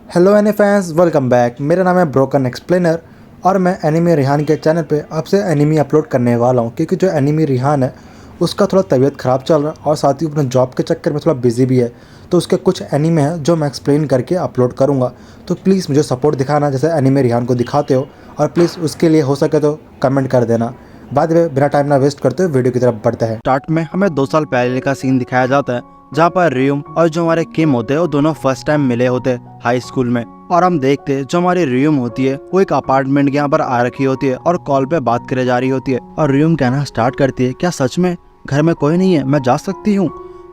Hello any fans, welcome back. मेरा नाम है ब्रोकन एक्सप्लेनर और मैं एनिमी रिहान के चैनल पे आपसे एनिमी अपलोड करने वाला हूँ, क्योंकि जो एनिमी रिहान है उसका थोड़ा तबीयत ख़राब चल रहा है और साथ ही अपने जॉब के चक्कर में थोड़ा बिजी भी है। तो उसके कुछ एनिमे हैं जो मैं एक्सप्लेन करके अपलोड करूँगा। तो प्लीज़ मुझे सपोर्ट दिखाना जैसे एनिमी रिहान को दिखाते हो, और प्लीज़ उसके लिए हो सके तो कमेंट कर देना। बाद में बिना टाइम ना वेस्ट करते हुए वीडियो की तरफ बढ़ते हैं। स्टार्ट में हमें 2 साल पहले का सीन दिखाया जाता है, जहाँ पर रियूम और जो हमारे किम होते हैं वो दोनों फर्स्ट टाइम मिले होते हैं हाई स्कूल में। और हम देखते हैं जो हमारी रियूम होती है वो एक अपार्टमेंट के यहाँ पर आ रखी होती है और कॉल पे बात करे जा रही होती है। और रियूम कहना स्टार्ट करती है, क्या सच में घर में कोई नहीं है, मैं जा सकती हूँ?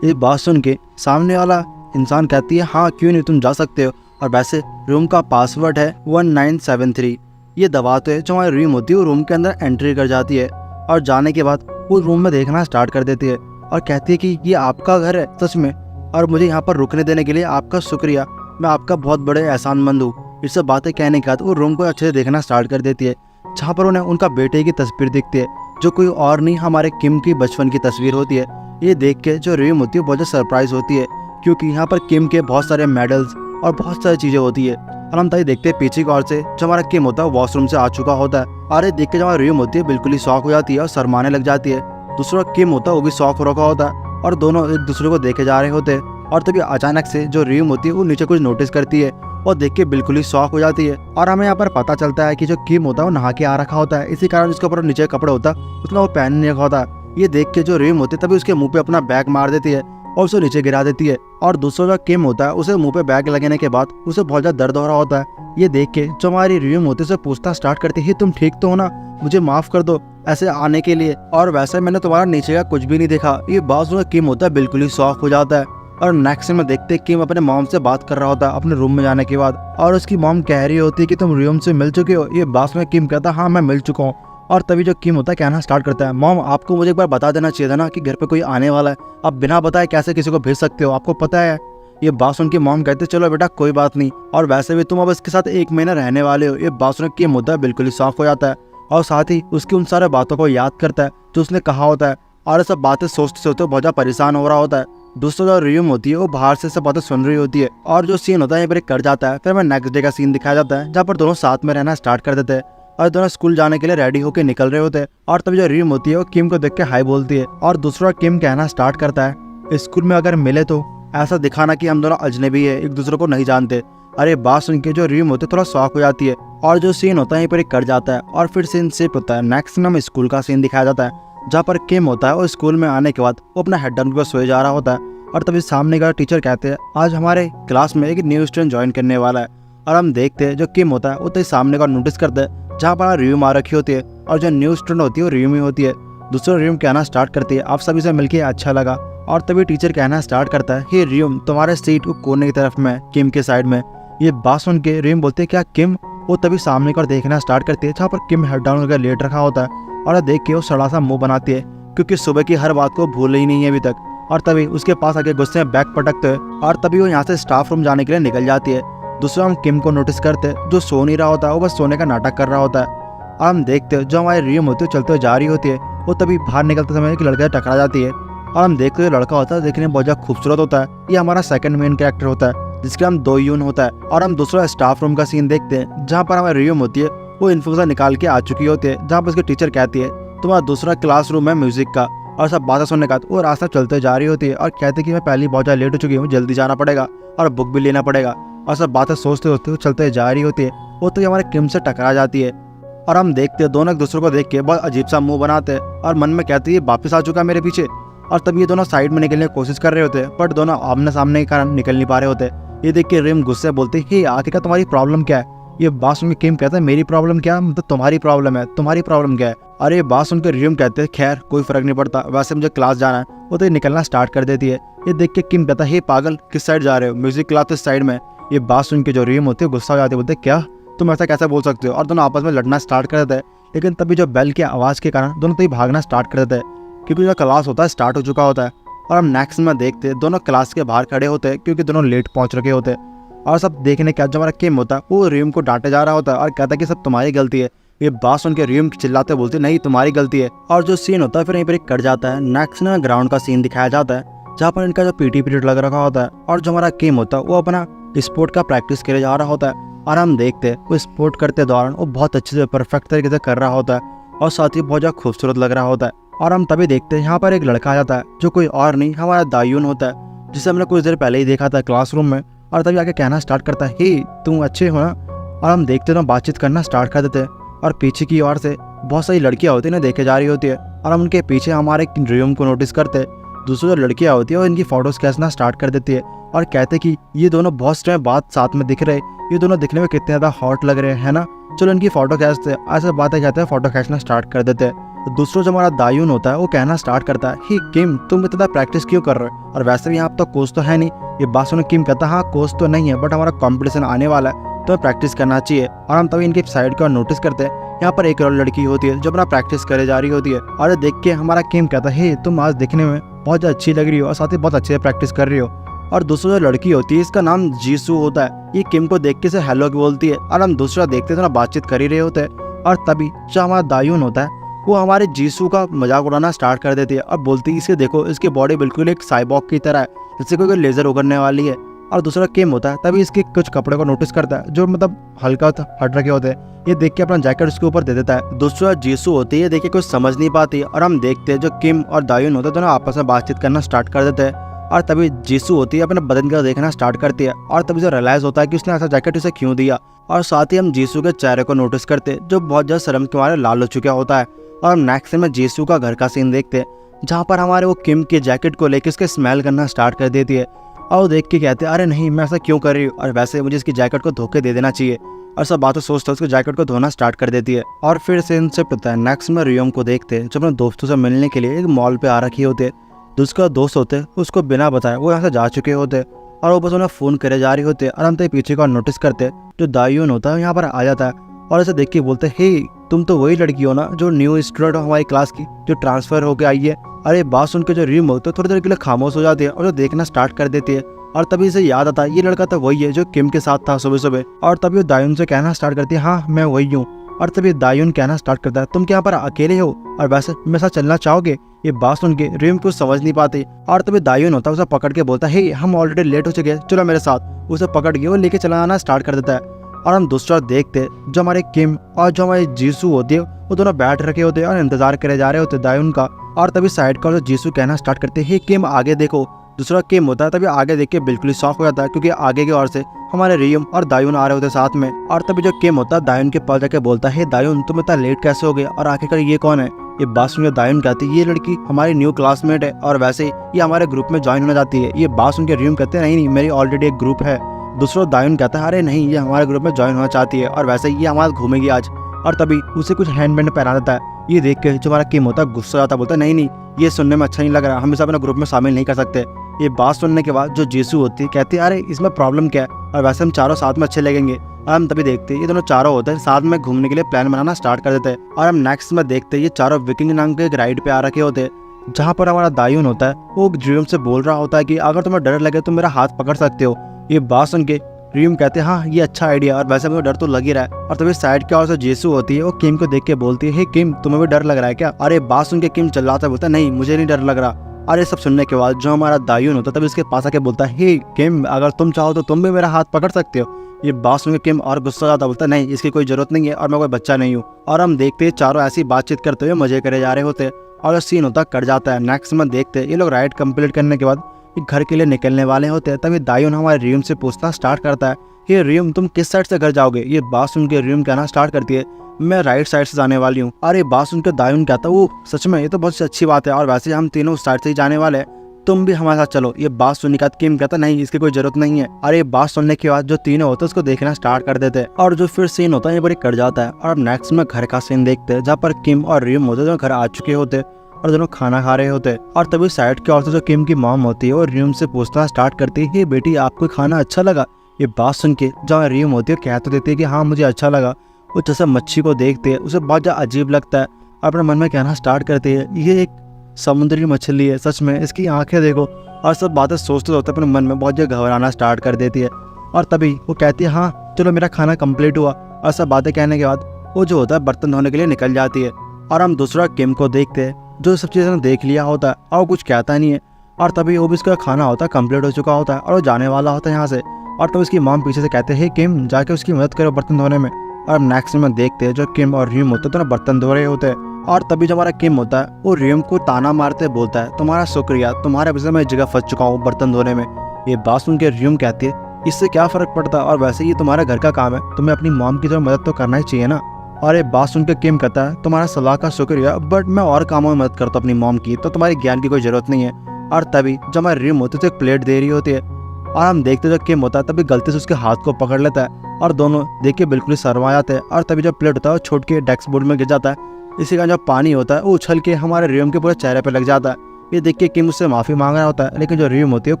ये बात सुन के सामने वाला इंसान कहती है, हाँ क्यों नहीं, तुम जा सकते हो। और वैसे रूम का पासवर्ड है 1973। ये दबाते जो हमारी रियूम होती है वो रूम के अंदर एंट्री कर जाती है और जाने के बाद वो रूम में देखना स्टार्ट कर देती है और कहती है कि ये आपका घर है सच में, और मुझे यहाँ पर रुकने देने के लिए आपका शुक्रिया, मैं आपका बहुत बड़े एहसानमंद हूँ। इस सब बातें कहने के बाद वो रूम को अच्छे से देखना स्टार्ट कर देती है, जहाँ पर उन्हें उनका बेटे की तस्वीर दिखती है, जो कोई और नहीं हमारे किम की बचपन की तस्वीर होती है। ये देख के जो रियूम होती है बहुत ज़्यादा सरप्राइज होती है, क्योंकि यहाँ पर किम के बहुत सारे मेडल्स और बहुत सारी चीज़ें होती है। और हम तभी देखते हैं पीछे की ओर से जो हमारा किम होता है वॉशरूम से आ चुका होता है, और ये देख के जो हमारी रियूम होती है बिल्कुल ही शॉक हो जाती है और शर्माने लग जाती है। दूसरा किम होता है वो भी शॉक हो रखा होता है और दोनों एक दूसरे को देखे जा रहे होते हैं। और तभी अचानक से जो रियूम होती है वो नीचे कुछ नोटिस करती है और देख के बिल्कुल ही शॉक हो जाती है। और हमें यहाँ पर पता चलता है कि जो किम होता है वो नहा के आ रखा होता है, इसी कारण उसके ऊपर नीचे कपड़ा होता है उसमें वो पहन नहीं रखा होता है। ये देख के जो रियूम होती है तभी उसके मुंह पे अपना बैग मार देती है और उसे नीचे गिरा देती है। और दूसरा जो किम होता है उसे मुंह पे बैग लगने के बाद उसे बहुत ज्यादा दर्द हो रहा होता है। ये देख के जो हमारी रियूम होती है उसे पूछता स्टार्ट करती है, तुम ठीक तो हो ना, मुझे माफ कर दो ऐसे आने के लिए, और वैसे मैंने तुम्हारा नीचे का कुछ भी नहीं देखा। ये बात सुनकर किम होता है बिल्कुल ही शॉक हो जाता है। और नेक्स्ट में देखते किम अपने मॉम से बात कर रहा होता है अपने रूम में जाने के बाद, और उसकी मॉम कह रही होती है कि तुम रियूम से मिल चुके हो। ये बात में किम कहता है, हाँ मैं मिल चुका हूँ। और तभी जो किम होता है कहना स्टार्ट करता है, मॉम आपको मुझे एक बार बता देना चाहिए था ना कि घर पे कोई आने वाला है, आप बिना बताए कैसे किसी को भेज सकते हो, आपको पता है। ये बात सुन के मॉम कहते चलो बेटा कोई बात नहीं, और वैसे भी तुम अब इसके साथ 1 महीना रहने वाले हो। ये बात सुन के किम होता है बिल्कुल ही शॉक हो जाता है और साथ ही उसकी उन सारे बातों को याद करता है जो उसने कहा होता है, और ये सब बातें सोचते सोचते बहुत ज्यादा परेशान हो रहा होता है। दूसरा जो रियूम होती है वो बाहर से सब बातें सुन रही होती है, और जो सीन होता है यहाँ पर कर जाता है। फिर हमें नेक्स्ट डे का सीन दिखाया जाता है जहाँ पर दोनों साथ में रहना स्टार्ट कर देते हैं और दोनों स्कूल जाने के लिए रेडी होकर निकल रहे होते हैं। और तभी जो रियूम होती है वो किम को देख के हाई बोलती है, और दूसरा किम कहना स्टार्ट करता है, स्कूल में अगर मिले तो ऐसा दिखाना कि हम दोनों अजनबी है, एक दूसरे को नहीं जानते। अरे बात सुन के जो रियूम होती है थोड़ा शॉक हो जाती है, और जो सीन होता है यहीं पर कर जाता है। और फिर सीन शिफ्ट होता है, नेक्स्ट में स्कूल का सीन दिखाया जाता है जहाँ पर किम होता है और स्कूल में आने के बाद वो अपना हेड डाउन पर सोए जा रहा होता है। और तभी सामने का टीचर कहते हैं, आज हमारे क्लास में एक न्यू स्टूडेंट ज्वाइन करने वाला है। और हम देखते हैं जो किम होता है वो तो सामने का नोटिस करते हैं जहाँ पर रियूम आ रखी होती है, और जो न्यू स्टूडेंट होती है वो रियूम ही होती है। दूसरा रियूम कहना स्टार्ट करती है, आप सभी से मिलके अच्छा लगा। और तभी टीचर कहना स्टार्ट करता है, हे रियूम तुम्हारे सीट कोने की तरफ में किम के साइड में। ये बात सुन के रियूम बोलते हैं, क्या किम? वो तभी सामने को देखना स्टार्ट करती है जहाँ पर किम हेड डाउन करके लेट रखा होता है, और देख के वो सड़ा सा मुंह बनाती है क्योंकि सुबह की हर बात को भूल ही नहीं है अभी तक। और तभी उसके पास आके गुस्से में बैग पटकते हैं, और तभी वो यहाँ से स्टाफ रूम जाने के लिए निकल जाती है। दूसरा हम किम को नोटिस करते हैं जो सो नहीं रहा होता है, वो बस सोने का नाटक कर रहा होता है। और हम देखते हैं जो हमारी रियूम होती है चलते हुए जा रही होती है, वो तभी बाहर निकलते समय एक लड़का टकरा जाती है। और हम देखते हैं लड़का होता है देखने में बहुत ज़्यादा खूबसूरत होता है, ये हमारा सेकंड मेन कैरेक्टर होता है जिसका नाम दो यून होता है। और हम दूसरा स्टाफ रूम का सीन देखते हैं जहाँ पर हमारी रियूम होती है वो इन्फोसा निकाल के आ चुकी होती है, जहाँ पर उसकी टीचर कहती है तुम्हारा दूसरा क्लासरूम है म्यूजिक का। और सब बातें सुनने का वो रास्ता चलते जा रही होती है और कहते कि मैं पहले बहुत ज़्यादा लेट हो चुकी हूँ, जल्दी जाना पड़ेगा और बुक भी लेना पड़ेगा। और सब बातें सोचते होते वो चलते जा रही होती है, वो तो हमारे किम से टकरा जाती है। और हम देखते हैं दोनों एक दूसरे को देख के बहुत अजीब सा मुंह बनाते हैं और मन में कहती है वापस आ चुका मेरे पीछे। और तब ये दोनों साइड में निकलने की कोशिश कर रहे होते हैं, बट दोनों आमने सामने के कारण निकल नहीं पा रहे होते। ये देख के रिम गुस्से बोलते है, हे आखिर तुम्हारी प्रॉब्लम क्या है? ये बात सुन के किम कहता है, मेरी प्रॉब्लम क्या, मतलब तुम्हारी प्रॉब्लम है, तुम्हारी प्रॉब्लम क्या है? अरे ये बात सुनकर रियूम कहते हैं, खैर कोई फर्क नहीं पड़ता, वैसे मुझे क्लास जाना है। वो तो निकलना स्टार्ट कर देती है। ये देख के किम कहता है, हे पागल किस साइड जा रहे हो? म्यूजिक क्लास इस साइड में। ये बात सुन के जो रियूम होती है गुस्सा हो जाती है, बोलते क्या तुम ऐसा कैसे बोल सकते हो? और दोनों आपस में लड़ना स्टार्ट कर देते हैं। लेकिन तभी जो बेल की आवाज़ के कारण दोनों तभी भागना स्टार्ट कर देते हैं क्योंकि जो क्लास होता है स्टार्ट हो चुका होता है। और हम नेक्स्ट में देखते हैं दोनों क्लास के बाहर खड़े होते हैं क्योंकि दोनों लेट पहुंच रखे होते हैं। और सब देखने के बाद जो हमारा किम होता है वो रियूम को डांटे जा रहा होता है और कहता है कि सब तुम्हारी गलती है। ये बात सुन के रियूम चिल्लाते बोलते नहीं तुम्हारी गलती है। और जो सीन होता है फिर यहीं पर कट जाता है। नेक्स्ट में ग्राउंड का सीन दिखाया जाता है जहाँ पर इनका जो पीटी पीरियड लग रखा होता है और जो हमारा किम होता है वो अपना स्पोर्ट का प्रैक्टिस के लिए जा रहा होता है और हम देखते हैं वो स्पोर्ट करते दौरान वो बहुत अच्छे से परफेक्ट तरीके से कर रहा होता है और साथ ही बहुत ज़्यादा खूबसूरत लग रहा होता है। और हम तभी देखते हैं यहाँ पर एक लड़का आ जाता है जो कोई और नहीं हमारा दायून होता है, जिसे हमने कुछ देर पहले ही देखा था क्लासरूम में। और तभी आके कहना स्टार्ट करता है, हे तुम अच्छे हो ना। और हम देखते हैं बातचीत करना स्टार्ट कर देते हैं और पीछे की ओर से बहुत सारी लड़कियाँ होती है ना देखे जा रही होती है और हम उनके पीछे हमारे ड्रीम को नोटिस करते हैं। दूसरी जो लड़कियाँ होती है वो इनकी फोटोज खींचना स्टार्ट कर देती है और कहते कि ये दोनों बहुत टाइम बाद साथ में दिख रहे, ये दोनों दिखने में कितने ज़्यादा हॉट लग रहे हैं ना, चलो इनकी फोटो खींचते हैं। ऐसे बातें कहते हैं, फोटो खींचना स्टार्ट कर देते हैं। तो दूसरा जो हमारा दायून होता है वो कहना स्टार्ट करता है, ही किम तुम इतना प्रैक्टिस क्यों कर रहे हो, और वैसे भी यहाँ तो कोच तो है नहीं। ये बात सुन किम कहता है, हाँ कोच तो नहीं है बट हमारा कॉम्पिटिशन आने वाला है तो प्रैक्टिस करना चाहिए। और हम तभी इनकी साइड को नोटिस करते हैं, यहाँ पर एक और लड़की होती है जो अपना प्रैक्टिस करे जा रही होती है और देख के हमारा किम कहता है, हे तुम आज दिखने में बहुत अच्छी लग रही हो और साथ ही बहुत अच्छे से प्रैक्टिस कर रही हो। और दूसरा जो लड़की होती है इसका नाम जीसू होता है, ये किम को देख के से हेलो बोलती है और हम दूसरा देखते तो बातचीत कर ही रहे होते हैं। और तभी जो हमारा दायून होता है वो हमारे जीसू का मजाक उड़ाना स्टार्ट कर देती है और बोलती है, इसे देखो इसकी बॉडी बिल्कुल एक साइबॉग की तरह है, जैसे कोई लेजर उगरने वाली है। और दूसरा किम होता है तभी इसके कुछ कपड़े को नोटिस करता है जो मतलब हल्का हट रखे होते हैं, ये देख के अपना जैकेट उसके ऊपर दे देता है। दूसरा जीसू होती है, देख के कुछ समझ नहीं पाती और हम देखते हैं जो किम और दायून होते हैं दोनों आपस में बातचीत करना स्टार्ट कर देते हैं। और तभी जीसू होती है अपने बदन का देखना स्टार्ट करती है और तभी से रियलाइज होता है कि उसने ऐसा जैकेट उसे क्यों दिया। और साथ ही हम जीसू के चेहरे को नोटिस करते हैं जो बहुत ज्यादा शर्म के मारे लाल हो चुका होता है। और हम नेक्स्ट में जीसू का घर का सीन देखते हैं जहाँ पर हमारे वो किम के जैकेट को लेकर उसके स्मेल करना स्टार्ट कर देती है और वो देख के कहते हैं, अरे नहीं मैं ऐसा क्यों कर रही हूँ, और वैसे मुझे इसकी जैकेट को धोखे दे देना चाहिए। और सब बातें सोचते उसके जैकेट को धोना स्टार्ट कर देती है। और फिर सीन शिफ्ट होता है, नेक्स्ट में रियोम को देखते हैं जो अपने दोस्तों से मिलने के लिए एक मॉल पे आ रखी होते हैं। दूसरा दोस्त होते हैं उसको बिना बताए वो यहाँ से जा चुके होते और वो बस उन्हें फोन करे जा रही होते और हम तो पीछे का नोटिस करते जो दायून होता है यहाँ पर आ जाता है और ऐसे देख के बोलते, हे तुम तो वही लड़की हो ना जो न्यू स्टूडेंट हो हमारी क्लास की जो ट्रांसफर होके आई है। अरे बात सुन के जो रियोम होते है थोड़ी देर के लिए खामोश हो जाती है और जो देखना स्टार्ट कर देती है। और तभी इसे याद आता है ये लड़का तो वही है जो किम के साथ था सुबह सुबह। और तभी वो दायून से कहना स्टार्ट करती है, हाँ मैं वही हूँ। और तभी दायून कहना स्टार्ट करता है, तुम क्या यहाँ पर अकेले हो और वैसे मेरे साथ चलना चाहोगे। ये बात सुन के रियोम कुछ समझ नहीं पाती और तभी दायून होता है उसे पकड़ के बोलता है, हे हम ऑलरेडी लेट हो चुके हैं चलो मेरे साथ। उसे पकड़ के वो लेके चलाना स्टार्ट कर देता है और हम दूसरा देखते जो हमारे किम और जो हमारी जीसू होती है वो दोनों बैठ रखे होते हैं और इंतजार करे जा रहे होते दायून का। और तभी साइड का जीसू कहना स्टार्ट करते हैं, हे किम आगे देखो। दूसरा किम होता है तभी आगे देख के बिल्कुल ही शॉक हो जाता है क्योंकि आगे की ओर से हमारे रियोम और दायून आ रहे होते साथ में। और तभी जो किम होता है दायून के पास जाके बोलता है, दायून तुम इतना लेट कैसे हो गए और आखिरकार ये कौन है। ये बात सुन के दायून कहती है, ये लड़की हमारी न्यू क्लासमेट है और वैसे ये हमारे ग्रुप में ज्वाइन होना चाहती है। ये बात सुन के रियोम कहते हैं, नहीं मेरी ऑलरेडी एक ग्रुप है। दूसरा दायून कहता है, अरे नहीं ये हमारे ग्रुप में ज्वाइन होना चाहती है और वैसे ये हमारे घूमेगी आज। और तभी उसे कुछ हैंडबैंड पहना देता है। ये देख के जो हमारा किम होता है गुस्सा आता, बोलता है नहीं ये सुनने में अच्छा नहीं लग रहा, हम इसे अपने ग्रुप में शामिल नहीं कर सकते। ये बात सुनने के बाद जो जीसू होती है कहती है, अरे इसमें प्रॉब्लम क्या है और वैसे हम चारों साथ में अच्छे लगेंगे। और हम तभी देखते हैं ये दोनों चारों होते हैं साथ में घूमने के लिए प्लान बनाना स्टार्ट कर देते हैं। और हम नेक्स्ट में देखते हैं ये चारों विकिंग नाम के एक राइड पे आ रखे होते हैं जहाँ पर हमारा दायून होता है वो ड्रीम से बोल रहा होता है कि अगर तुम्हें डर लगे तो मेरा हाथ पकड़ सकते हो। ये बात सुन के ड्रीम कहते हैं, हाँ ये अच्छा आइडिया और वैसे मुझे डर तो लग ही रहा है। और तभी साइड की ओर से जीसू होती है वो किम को देख के बोलती है, हे किम तुम्हें भी डर लग रहा है क्या। अरे बात सुन के किम चिल्लाता है, बोलता है नहीं मुझे नहीं डर लग रहा। अरे सब सुनने के बाद जो हमारा दायून होता है तभी इसके पास आके बोलता है, हे किम अगर तुम चाहो तो तुम भी मेरा हाथ पकड़ सकते हो। ये बात सुन के किम और गुस्सा जाता, बोलता नहीं इसकी कोई जरूरत नहीं है और मैं कोई बच्चा नहीं हूँ। और हम देखते हैं चारों ऐसी बातचीत करते हुए मजे करे जा रहे होते और सीन होता कट जाता है। नेक्स्ट में देखते हैं ये लोग राइड कंप्लीट करने के बाद घर के लिए निकलने वाले होते हैं। तभी दायून हमारे रियोम से पूछना स्टार्ट करता है, ये रियोम तुम किस साइड से घर जाओगे। ये बात सुन के रियोम कहना स्टार्ट करती है, मैं राइट साइड से जाने वाली हूँ। और ये बात सुन के दायून कहता है, वो सच में ये तो बहुत अच्छी बात है और वैसे हम तीनों उस साइड से ही जाने वाले हैं, तुम भी हमारे साथ चलो। ये बात सुनने के बाद किम कहता नहीं इसकी कोई जरूरत नहीं है। और ये बात सुनने के बाद जो तीनों होते हैं उसको देखना स्टार्ट कर देते हैं और जो फिर सीन होता है ये बड़ी कट जाता है। और अब नेक्स्ट में घर का सीन देखते हैं जहाँ पर किम और रियोम होते हैं जो घर आ चुके होते और दोनों खाना खा रहे होते। और तभी साइड की ओर से जो किम की मॉम होती है वो रियोम से पूछना स्टार्ट करती है, बेटी आपको खाना अच्छा लगा। ये बात सुन के जहाँ रियोम होती है कह तो देती है कि हाँ मुझे अच्छा लगा। वो जैसे मच्छी को देखते है उसे बहुत ज़्यादा अजीब लगता है और अपने मन में कहना स्टार्ट करती है, ये एक समुद्री मछली है सच में, इसकी आंखें देखो। और सब बातें सोचते सोचते अपने मन में बहुत ज़्यादा घबराना स्टार्ट कर देती है। और तभी वो कहती है, हाँ चलो मेरा खाना कंप्लीट हुआ। और सब बातें कहने के बाद वो जो होता है बर्तन धोने के लिए निकल जाती है। और हम दूसरा किम को देखते हैं जो सब चीज़ें देख लिया होता है और वो कुछ कहता नहीं है। और तभी वो भी उसका खाना होता है कंप्लीट हो चुका होता है और वो जाने वाला होता है यहाँ से। और तब उसकी मॉम पीछे से कहते हैं किम जाके उसकी मदद करो बर्तन धोने में। और नेक्स्ट में देखते हैं जो किम और रियूम होते हैं तो ना बर्तन धो रहे होते हैं। और तभी जब हमारा किम होता है वो रियूम को ताना मारते बोलता है तुम्हारा शुक्रिया, तुम्हारे वजह से मैं इस जगह फंस चुका हूँ बर्तन धोने में। ये बात सुन के रियूम कहती है इससे क्या फर्क पड़ता है, और वैसे ये तुम्हारा घर का काम है, तुम्हें अपनी मॉम की जो मदद तो करना ही चाहिए ना। और ये बात सुन के किम कहता है तुम्हारा सलाह का शुक्रिया, बट मैं और कामों में मदद करता हूँ अपनी मॉम की, तो तुम्हारी ज्ञान की कोई जरूरत नहीं है। और तभी जब हमारी रियूम होती है तो एक प्लेट दे रही होती है और हम देखते जब किम होता है तभी गलती से उसके हाथ को पकड़ लेता है और दोनों देख के बिल्कुल ही शर्मा जाते हैं। और तभी जब प्लेट होता है वो छूट के डेस्क बोर्ड में गिर जाता है। इसी का जो पानी होता है वो उछल के हमारे रियूम के पूरे चेहरे पे लग जाता है। ये देख के किम उससे माफी मांग रहा होता है, लेकिन जो रियूम होती है वो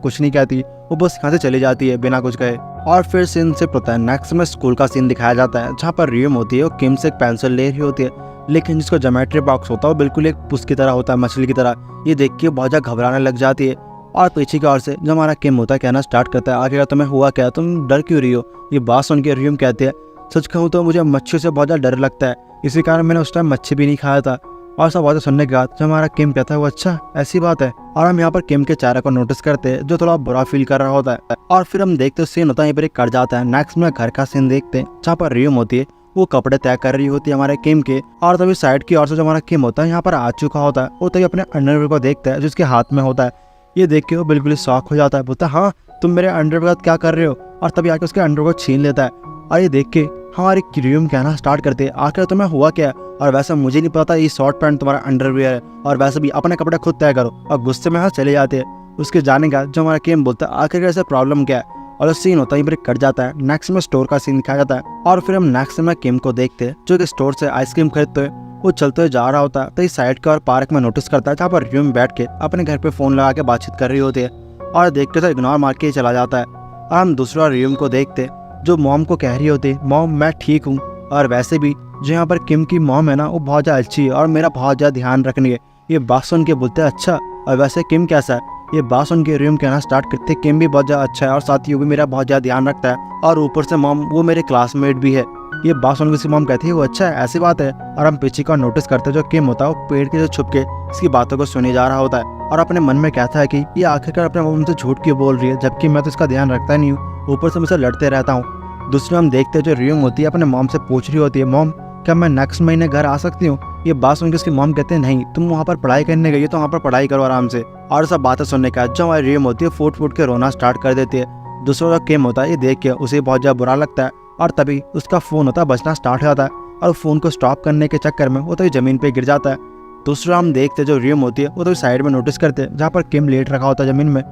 कुछ नहीं कहती, वो बस यहाँ से चली जाती है बिना कुछ कहे। और फिर सीन से होता है नेक्स्ट में स्कूल का सीन दिखाया जाता है जहाँ पर रियूम होती है वो किम से एक पेंसिल ले रही होती है, लेकिन जिसको ज्योमेट्री बॉक्स होता है वो बिल्कुल एक पुष्प की तरह होता है, मछली की तरह। ये देख के बहुत ज्यादा घबराने लग जाती है। और पीछे की ओर से जब हमारा किम होता है कहना स्टार्ट करता है आखिर तुम्हें हुआ क्या, तुम डर क्यों रही हो। ये बात सुन के रियूम कहते हैं सच कहूँ तो मुझे मच्छी से बहुत ज्यादा डर लगता है, इसी कारण मैंने उस टाइम मच्छी भी नहीं खाया था। और सब बातें सुनने के बाद जब हमारा किम कहता है वो अच्छा ऐसी बात है। और हम यहाँ पर किम के चेहरे को नोटिस करते हैं जो थोड़ा बुरा फील कर रहा होता है। और फिर हम देखते सीन होता है यहाँ पर एक कट जाता है। नेक्स्ट में घर का सीन देखते हैं जहाँ पर रियूम होती है वो कपड़े तय कर रही होती है हमारे किम के। और तभी साइड की ओर से जो हमारा किम होता है यहाँ पर आ चुका होता है, वो तभी अपने अंडरवेयर को देखता है जिसके हाथ में होता है। ये देख के वो बिल्कुल ही शॉक हो जाता है, बोलता है हाँ तुम मेरे अंडरवेयर क्या कर रहे हो। और तभी आके उसके अंडरवेयर को छीन लेता है। और ये देख के हमारी रियूम कहना स्टार्ट करते हैं आखिर तुम्हें हुआ क्या, और वैसे मुझे नहीं पता ये शॉर्ट पैंट तुम्हारा अंडरवियर है, और वैसे भी अपने कपड़े खुद तय करो। और गुस्से में चले जाते हैं। उसके जाने का जो हमारा किम बोलता है आखिर ऐसे प्रॉब्लम क्या है, और सीन होता है ये कट जाता है। नेक्स्ट में स्टोर का सीन दिखाया जाता है। और फिर हम नेक्स्ट में किम को देखते हैं जो कि स्टोर से आइसक्रीम खरीदते हैं। वो चलते हुए जा रहा होता है तो इस साइड के और पार्क में नोटिस करता है जहाँ पर रियूम बैठ के अपने घर पे फोन लगा के बातचीत कर रही होती है, और देखते तो इग्नोर मार के चला जाता है। और हम दूसरा रियूम को देखते जो मॉम को कह रही होती है मॉम मैं ठीक हूँ, और वैसे भी जो यहाँ पर किम की मॉम है ना वो बहुत ज़्यादा अच्छी है और मेरा बहुत ज़्यादा ध्यान रखनी है। ये बात सुन के बोलते हैं अच्छा, और वैसे किम कैसा है। ये बात सुन के रियूम कहना स्टार्ट करते किम भी बहुत ज़्यादा अच्छा है और साथ ही वो भी मेरा बहुत ज़्यादा ध्यान रखता है, और ऊपर से मॉम वो मेरे क्लासमेट भी है। ये बात सुन के उसकी मॉम कहती है वो अच्छा है ऐसी बात है। और हम पीछे का नोटिस करते हैं जो किम होता है वो पेड़ के जो छुप के इसकी बातों को सुने जा रहा होता है, और अपने मन में कहता है कि ये आखिरकार अपने मॉम से झूठ क्यों बोल रही है, जबकि मैं तो इसका ध्यान रखता नहीं हूँ, ऊपर से मुझसे लड़ते रहता हूँ। दूसरे हम देखते हैं जो रियूम होती है अपने मॉम से पूछ रही होती है मॉम क्या मैं नेक्स्ट महीने घर आ सकती हूँ। ये बात सुनकर उसकी मॉम कहते हैं नहीं तुम वहाँ पर पढ़ाई करने गई तो वहाँ पर पढ़ाई करो आराम से। और सब बातें सुनने के बाद जो हमारी रियूम होती है फूट फूट के रोना स्टार्ट कर देती है। दूसरा जो किम होता है ये देख के उसे बहुत ज़्यादा बुरा लगता है, और तभी उसका फ़ोन होता है बजना स्टार्ट हो जाता है, और फ़ोन को स्टॉप करने के चक्कर में वो तभी ज़मीन पर गिर जाता है। दूसरा हम देखते जो रियूम होती है वो तभी साइड में नोटिस करते हैं जहाँ पर किम लेट रखा होता है ज़मीन में।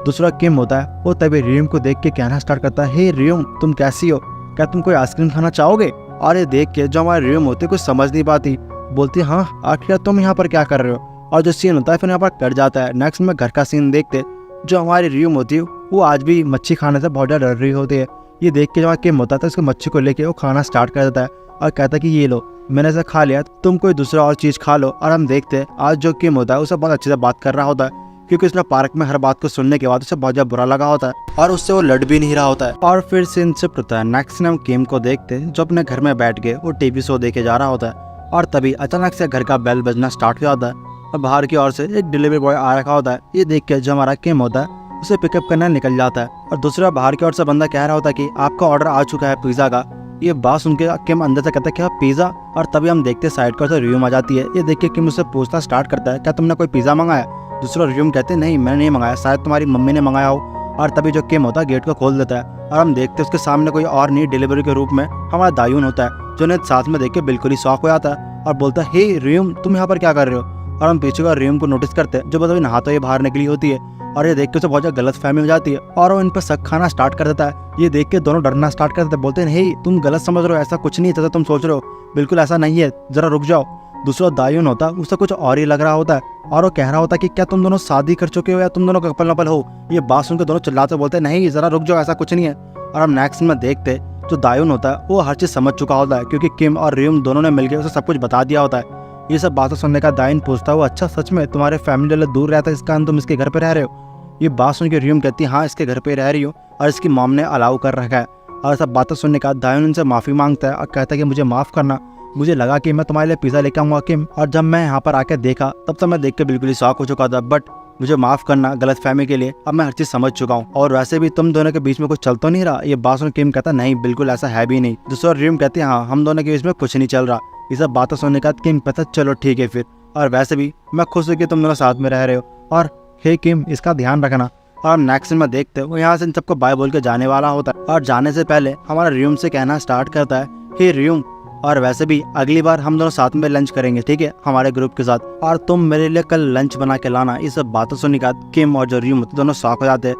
दूसरा किम होता है वो तभी रियूम को देख के कहना स्टार्ट करता है हे रियूम तुम कैसी हो, क्या तुम कोई आइसक्रीम खाना चाहोगे। और ये देख के जो हमारी रियूम होती है कुछ समझ नहीं पाती, बोलती है हाँ आखिर तुम यहाँ पर क्या कर रहे हो। और जो सीन होता है फिर यहाँ पर कट जाता है। नेक्स्ट में घर का सीन देखते जो हमारी रियूम होती है वो आज भी मच्छी खाने से बहुत ज़्यादा डर रही होती है। ये देख के जो किम होता है उसको मच्छी को लेके वो खाना स्टार्ट कर देता है और कहता है कि ये लो मैंने ऐसा खा लिया तुम कोई दूसरा और चीज़ खा लो। और हम देखते हैं आज जो किम होता है उसे बहुत अच्छे से बात कर रहा होता है, क्योंकि उसने पार्क में हर बात को सुनने के बाद उसे बहुत ज़्यादा बुरा लगा होता है और उससे वो लड़ भी नहीं रहा होता है। और फिर सीन शिफ्ट होता है। नेक्स्ट हम किम को देखते हैं जो अपने घर में बैठ के वो टीवी शो देखे जा रहा होता है, और तभी अचानक से घर का बेल बजना स्टार्ट हो जाता है और बाहर की ओर से एक डिलीवरी बॉय आ रखा होता है। ये देख के जो हमारा किम होता है उसे पिकअप करने निकल जाता है, और दूसरा बाहर की ओर से बंदा कह रहा होता है कि आपका ऑर्डर आ चुका है पिज़्ज़ा का। ये बात सुन के किम अंदर से कहता है क्या पिज़्ज़ा, और तभी हम देखते साइड की ओर से रियूम आ जाती है। ये देख के किम उससे पूछना स्टार्ट करता है क्या तुमने कोई पिज़्ज़ा मंगाया। दूसरा रियूम कहते हैं नहीं मैंने नहीं मंगाया, शायद तुम्हारी मम्मी ने मंगाया हो। और तभी जो किम होता है गेट को खोल देता है और हम देखते हैं उसके सामने कोई और नहीं डिलीवरी के रूप में हमारा दायून होता है, जो उन्हें साथ में देख के बिल्कुल ही शॉक हो जाता है और बोलता है हे रियूम तुम यहाँ पर क्या कर रहे हो। और हम पीछे का रियूम को नोटिस करते हैं जो बस अभी नहाते हुए बाहर निकली होती है, और ये देख के उसे बहुत ज़्यादा गलतफहमी हो जाती है और वो इन पर शक खाना स्टार्ट कर देता है। ये देख के दोनों डरना स्टार्ट कर देते हैं, बोलते हैं हे तुम गलत समझ रहे हो, ऐसा कुछ नहीं है जैसा तुम सोच रहे हो, बिल्कुल ऐसा नहीं है, जरा रुक जाओ। दूसरा दायून होता है उसे कुछ और ही लग रहा होता है और वो कह रहा होता है कि क्या तुम दोनों शादी कर चुके हो या तुम दोनों कपल नपल हो। ये बात सुनकर दोनों चिल्लाते बोलते हैं नहीं जरा रुक जाओ ऐसा कुछ नहीं है। और हम नेक्स्ट में देखते जो दायून होता है वो हर चीज़ समझ चुका होता है, क्योंकि किम और रियूम दोनों ने मिलकर उसे सब कुछ बता दिया होता है। ये सब बातें सुनने का दायून पूछता है वो अच्छा सच में तुम्हारे फैमिली वाले दूर रहता है इस कारण तुम इसके घर पे रह रहे हो। ये बात सुन के रियूम कहती है हाँ इसके घर पे रह रही हूँ और इसकी मॉम ने अलाउ कर रखा है। और सब बातें सुनने का दायून उनसे माफ़ी मांगता है और कहता है कि मुझे माफ़ करना, मुझे लगा कि मैं तुम्हारे लिए पिज़्ज़ा लेकर आऊँगा किम, और जब मैं यहाँ पर आकर देखा तब तो मैं देख के बिल्कुल ही शॉक हो चुका था, बट मुझे माफ करना गलतफहमी के लिए, अब मैं हर चीज समझ चुका हूँ। और वैसे भी तुम दोनों के बीच में कुछ चल तो नहीं रहा? ये बात सुन किम कहता नहीं बिल्कुल ऐसा है भी नहीं। दूसरा रियूम कहती है हाँ हम दोनों के बीच में कुछ नहीं चल रहा। ये सब बातें सुनने के बाद किम कहता चलो ठीक है फिर, और वैसे भी मैं खुश हूँ कि तुम दोनों साथ में रह रहे हो, और हे किम इसका ध्यान रखना। और हम नेक्स्ट सीन में देखते हैं वो यहाँ से इन सबको बाय बोल के जाने वाला होता है, और जाने से पहले हमारा रियूम से कहना स्टार्ट करता है हे रियूम, और वैसे भी अगली बार हम दोनों साथ में लंच करेंगे ठीक है हमारे ग्रुप के साथ, और तुम मेरे लिए कल लंच बना के लाना। ये सब बातों सुनने के बाद किम और जो रियूम होते दोनों शॉक हो जाते हैं।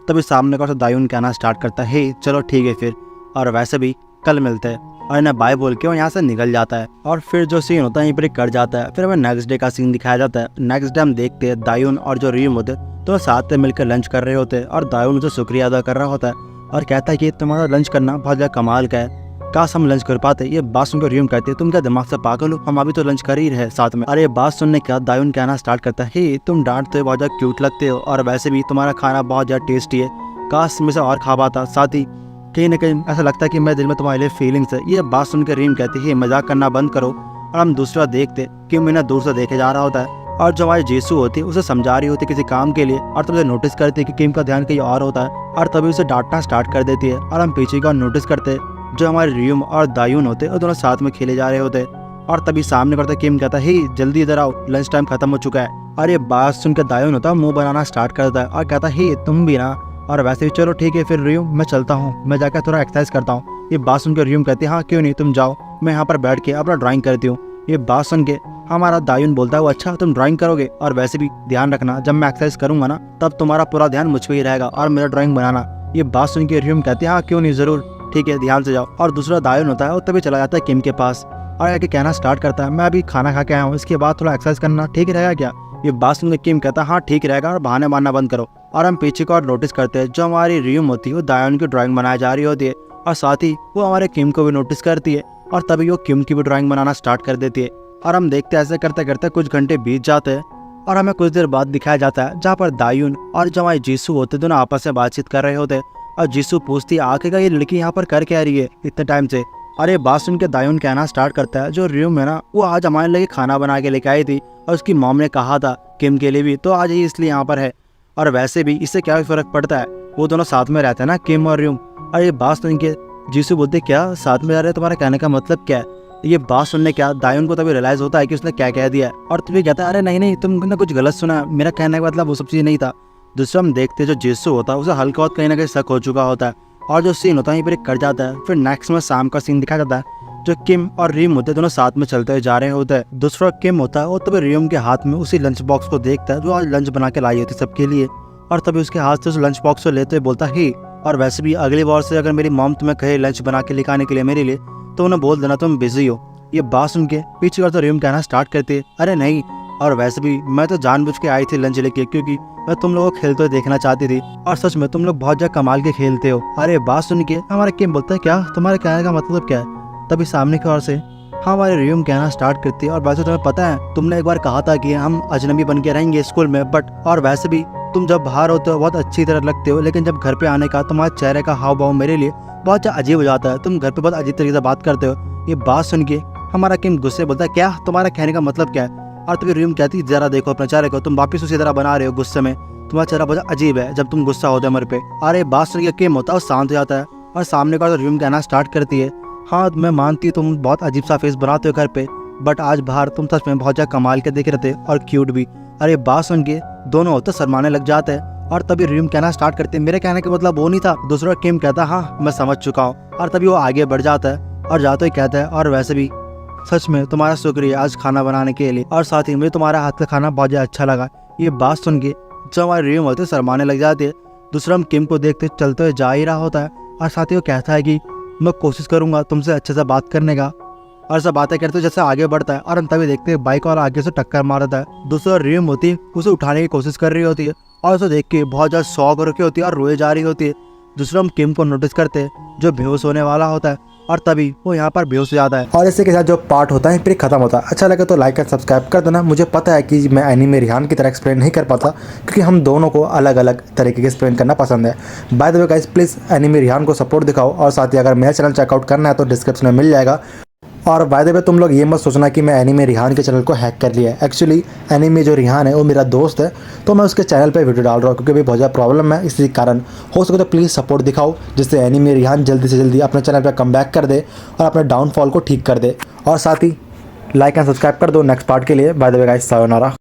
तभी सामने का दायून कहना स्टार्ट करता है हे चलो ठीक है फिर, और वैसे भी कल मिलते हैं, और इन्हें बाय बोल के वो यहाँ से निकल जाता है। और फिर जो सीन होता है यहीं पर कट जाता है। फिर हमें नेक्स्ट डे का सीन दिखाया जाता है। नेक्स्ट डे हम देखते हैं दायून और जो रियूम होते तो साथ में मिलकर लंच कर रहे होते हैं, और दायून उसे शुक्रिया अदा कर रहा होता है और कहता है कि तुम्हारा लंच करना बहुत ज़्यादा कमाल का है, काश हम लंच कर पाते। ये बात सुनकर रियूम कहते हैं तुम क्या दिमाग से पागल हो, हम अभी तो लंच कर ही रहे साथ में। और ये बात सुनने के बाद दायून कहना स्टार्ट करता है हे तुम डांटते हो बहुत ज़्यादा क्यूट लगते हो, और वैसे भी तुम्हारा खाना बहुत ज़्यादा टेस्टी है, काश में से और खा पाता। साथ ही कहीं ना कहीं ऐसा लगता है कि मेरे दिल में तुम्हारे लिए फीलिंग्स है। ये बात सुनकर रियूम कहती है मजाक करना बंद करो, और हम दूसरा देखते कि मीना दूर से देखे जा रहा होता है, और जो हमारी जीसू होती है उसे समझा रही होती है किसी काम के लिए, और तब उसे नोटिस करती है कि किम का ध्यान कहीं और होता है, और तभी उसे डांटना स्टार्ट कर देती है। और हम पीछे का नोटिस करते हैं जो हमारे रियूम और दायून होते हैं दोनों साथ में खेले जा रहे होते, और तभी सामने करते किम कहता है हे जल्दी इधर आओ लंच टाइम खत्म हो चुका है। और ये बात सुनकर दायून होता है मुंह बनाना स्टार्ट करता है और कहता है हे तुम भी ना, और वैसे ही चलो ठीक है फिर रियूम मैं चलता हूँ, मैं जाकर थोड़ा एक्सरसाइज करता हूँ। ये बात सुनकर रियूम कहती है हाँ क्यों नहीं तुम जाओ, मैं यहाँ पर बैठ के अपना ड्राइंग करती हूँ। ये बात सुन के हमारा दायून बोलता है वो अच्छा तुम ड्राइंग करोगे, और वैसे भी ध्यान रखना जब मैं एक्सरसाइज करूंगा ना तब तुम्हारा पूरा ध्यान मुझ पे ही रहेगा और मेरा ड्राइंग बनाना। ये बात सुन के रियूम कहती है हाँ क्यों नहीं जरूर ठीक है ध्यान से जाओ। और दूसरा दायून होता है वो तभी चला जाता है किम के पास और आके कहना स्टार्ट करता है मैं अभी खाना खा के आया हूँ, इसके बाद थोड़ा एक्सरसाइज करना ठीक रहेगा क्या? ये बात सुन के किम कहता है हाँ ठीक रहेगा और बहाने मारना बंद करो। और हम पीछे को और नोटिस करते हैं जो हमारी रियूम होती है वो दायून की ड्राइंग बनाई जा रही होती है, और साथ ही वो हमारे किम को भी नोटिस करती है, और तभी वो किम की भी ड्राइंग बनाना स्टार्ट कर देती है। और हम देखते हैं ऐसे करते करते कुछ घंटे बीत जाते हैं, और हमें कुछ देर बाद दिखाया जाता है जहाँ पर दायून और जो हमारे जीसू होते दोनों आपस में बातचीत कर रहे होते, और जीसू पूछती है आखिर ये लड़की यहाँ पर कर क्या रही है इतने टाइम से। और ये बात सुन के दायून कहना स्टार्ट करता है जो रियूम है ना वो आज हमारे लिए खाना बना के लेके आई थी, और उसकी मॉम ने कहा था किम के लिए भी तो आज ही इसलिए यहाँ पर है, और वैसे भी इससे क्या फर्क पड़ता है वो दोनों साथ में रहते हैं ना किम और रियूम। और ये बात सुन के जीसू बोलते क्या साथ में जा रहे तुम्हारा कहने का मतलब क्या है? ये बात सुनने क्या दायून को तभी रियलाइज होता है कि उसने क्या कह दिया, और तभी कहता है अरे नहीं तुमने कुछ गलत सुना, मेरा कहने का मतलब वो सब चीज़ नहीं था। दूसरा हम देखते जो जीसू होता है उसे हल्का बहुत कहीं ना कहीं शक हो चुका होता है, और जो सीन होता है ये कट जाता है। फिर नेक्स्ट में शाम का सीन दिखाया जाता है जो किम और रियूम होते हैं दोनों साथ में चलते हुए जा रहे होते हैं। दूसरा किम होता है वो तभी रियूम के हाथ में उसी लंच बॉक्स को देखता है जो आज लंच बना के लाई होती सबके लिए, और तभी उसके हाथ से उस लंच बॉक्स को लेते हुए बोलता है और वैसे भी अगली बार से अगर मेरी मॉम तुम्हें कहे लंच बना के लेके आने के लिए मेरे लिए तो उन्हें बोल देना तुम बिजी हो। ये बात सुन के पीछे करते रियूम कहना स्टार्ट करते अरे नहीं, और वैसे भी मैं तो जानबूझ के आई थी लंच लेके क्योंकि मैं तुम लोगों को खेलते हुए देखना चाहती थी, और सच में तुम लोग बहुत ज्यादा कमाल के खेलते हो। अरे बात सुन के हमारा किम बोलता है क्या तुम्हारे कहने का मतलब क्या है? तभी सामने की ओर से हमारे रियूम कहना स्टार्ट करती है और वैसे तुम्हें पता है तुमने एक बार कहा था कि हम अजनबी बन के रहेंगे स्कूल में, बट और वैसे भी तुम जब बाहर होते हो बहुत अच्छी तरह लगते हो, लेकिन जब घर पे आने का तुम्हारे चेहरे का हाव भाव मेरे लिए बहुत अजीब हो जाता है, तुम घर पे बहुत अजीब तरीके से बात करते हो। ये बात सुन के हमारा किम गुस्से बोलता है क्या तुम्हारा कहने का मतलब क्या है? और तभी रियूम कहती जरा देखो अपने चेहरे को, तुम वापिस उसी तरह बना रहे हो गुस्से में, तुम्हारा चेहरा बहुत अजीब है जब तुम गुस्सा होते हो मेरे पे। अरे बात सुन के किम होता है शांत हो जाता है, और सामने का रियूम कहना स्टार्ट करती है हाँ मैं मानती तुम बहुत अजीब सा फेस बनाते हो घर पे, बट आज बाहर तुम सच में बहुत ज्यादा कमाल के दिख रहे थे और क्यूट भी। अरे बात सुन के दोनों होते शर्माने लग जाते हैं, और तभी रियूम कहना स्टार्ट करते हैं मेरे कहने का मतलब वो नहीं था। दूसरा किम कहता हाँ मैं समझ चुका हूँ, और तभी वो आगे बढ़ जाता है और जाते ही कहता है और वैसे भी सच में तुम्हारा शुक्रिया आज खाना बनाने के लिए, और साथ ही मुझे तुम्हारा हाथ का खाना बहुत ज्यादा अच्छा लगा। ये बात सुन के जो हमारे रियूम होते शर्माने लग जाते हैं। दूसरा हम किम को देखते चलते हुए जा ही रहा होता है, और साथ ही वो कहता है कि मैं कोशिश करूंगा तुमसे अच्छे से बात करने का, और सब बातें करते जैसे आगे बढ़ता है, और हम तभी देखते हैं बाइक और आगे से टक्कर मार देता है। दूसरा रियूम होती है उसे उठाने की कोशिश कर रही होती है, और उसे देख के बहुत ज्यादा शौक रखी होती है और रोए जा रही होती है। दूसरा हम किम को नोटिस करते हैं जो बेहोश होने वाला होता है, और तभी वो यहाँ पर बेहोश हो जाता है। और इसी के साथ जो पार्ट होता है फिर खत्म होता है। अच्छा लगे तो लाइक एंड सब्सक्राइब कर देना। मुझे पता है कि मैं एनीमे रिहान की तरह एक्सप्लेन नहीं कर पाता क्योंकि हम दोनों को अलग अलग तरीके के एक्सप्लेन करना पसंद है। By the way guys please anime Rihan को सपोर्ट दिखाओ, और साथ ही अगर मेरा चैनल चेकआउट करना है तो डिस्क्रिप्शन में मिल जाएगा। और बाय द वे तुम लोग ये मत सोचना कि मैं एनीमे रिहान के चैनल को हैक कर लिया है। एक्चुअली एनीमे जो रिहान है वो मेरा दोस्त है, तो मैं उसके चैनल पे वीडियो डाल रहा हूँ क्योंकि अभी बहुत ज़्यादा प्रॉब्लम है। इसी कारण हो सके तो प्लीज़ सपोर्ट दिखाओ, जिससे एनीमे रिहान जल्दी से जल्दी अपने चैनल पर कम बैक कर दे और अपने डाउनफॉल को ठीक कर दे। और साथ ही लाइक एंड सब्सक्राइब कर दो नेक्स्ट पार्ट के लिए। By the way guys, sayonara.